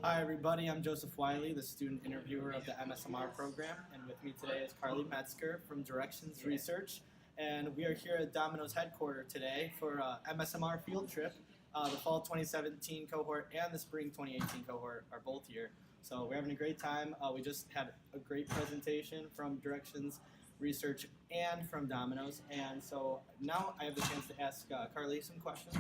Hi everybody, I'm Joseph Wylie, the Student Interviewer of the MSMR program, and with me today is Carley Metsker from Directions Research, and we are here at Dominos headquarters today for MSMR field trip. The fall 2017 cohort and the spring 2018 cohort are both here, so we're having a great time. We just had a great presentation from Directions Research and from Dominos, and so now I have the chance to ask Carley some questions.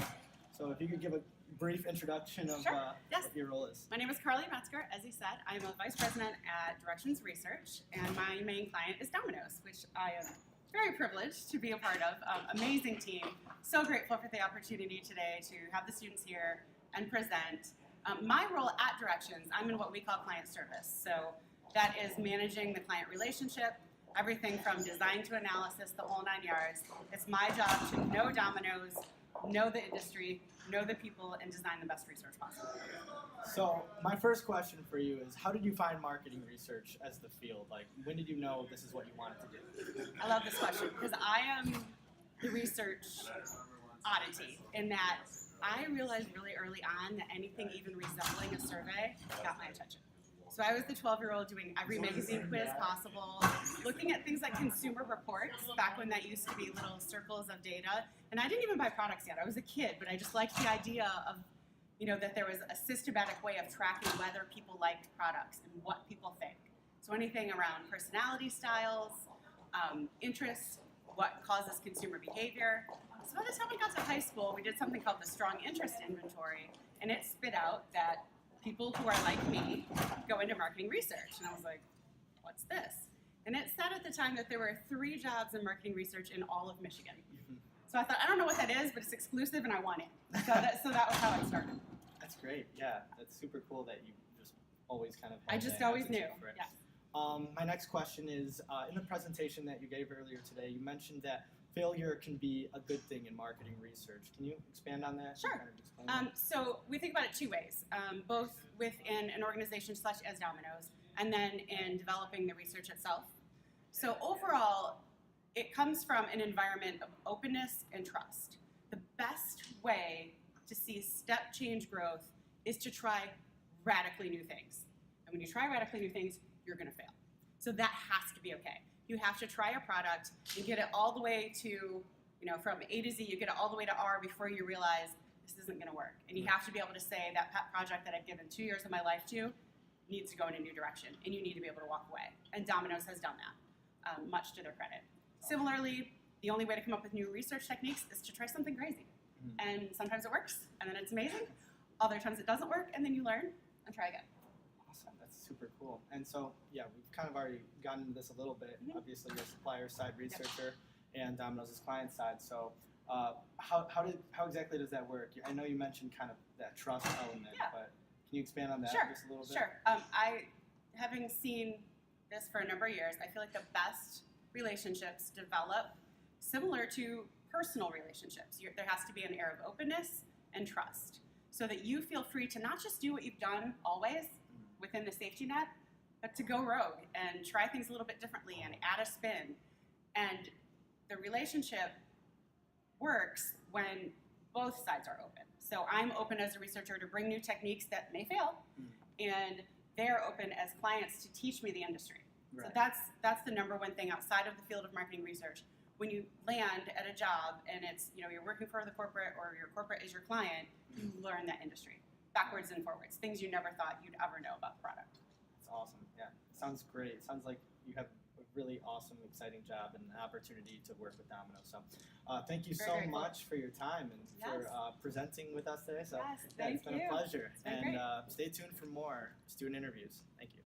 So if you could give a brief introduction of Yes. what your role is. My name is Carley Metsker. As he said, I'm a vice president at Directions Research, and my main client is Dominos, which I am very privileged to be a part of. Amazing team. So grateful for the opportunity today to have the students here and present. My role at Directions, I'm in what we call client service. So that is managing the client relationship, everything from design to analysis, the whole 9 yards. It's my job to know Dominos, know the industry, know the people, and design the best research possible. So my first question for you is, how did you find marketing research as the field? Like, when did you know this is what you wanted to do? I love this question because I am the research oddity in that I realized really early on that anything even resembling a survey got my attention. So I was the 12-year-old doing every magazine quiz possible, looking at things like consumer reports, back when that used to be little circles of data. And I didn't even buy products yet. I was a kid, but I just liked the idea of, that there was a systematic way of tracking whether people liked products and what people think. So anything around personality styles, interests, what causes consumer behavior. So by the time we got to high school, we did something called the Strong Interest Inventory, and it spit out that people who are like me go into marketing research. And I was like, what's this? And it said at the time that there were 3 jobs in marketing research in all of Michigan. So I thought, I don't know what that is, but it's exclusive and I want it. So that was how I started. That's great. Yeah, that's super cool that you just always kind of I just always knew. Yes. My next question is, in the presentation that you gave earlier today, you mentioned that failure can be a good thing in marketing research. Can you expand on that? Sure. Kind of explain that? So we think about it 2 ways, both within an organization such as Dominos and then in developing the research itself. So overall, it comes from an environment of openness and trust. The best way to see step change growth is to try radically new things. And when you try radically new things, you're going to fail. So that has to be okay. You have to try a product and get it all the way to, from A to Z, you get it all the way to R before you realize this isn't going to work. And you have to be able to say that pet project that I've given 2 years of my life to needs to go in a new direction, and you need to be able to walk away. And Dominos has done that, much to their credit. Similarly, the only way to come up with new research techniques is to try something crazy. And sometimes it works, and then it's amazing. Other times it doesn't work, and then you learn and try again. Awesome, that's super cool. And so, yeah, we've kind of already gotten into this a little bit. Obviously, you're a supplier side researcher, and Domino's is client side. So, how exactly does that work? I know you mentioned kind of that trust element, but can you expand on that just a little bit? Sure. Having seen this for a number of years, I feel like the best relationships develop similar to personal relationships. There has to be an air of openness and trust, so that you feel free to not just do what you've done always within the safety net, but to go rogue and try things a little bit differently and add a spin. And the relationship works when both sides are open. So I'm open as a researcher to bring new techniques that may fail, and they're open as clients to teach me the industry. Right. So that's the number one thing outside of the field of marketing research. When you land at a job and it's, you're working for the corporate or your corporate is your client, you learn that industry backwards and forwards, things you never thought you'd ever know about the product. That's awesome. Yeah, sounds great. It sounds like you have a really awesome, exciting job and an opportunity to work with Dominos. So thank you so much for your time and for presenting with us today. So it's been a pleasure. And stay tuned for more student interviews. Thank you.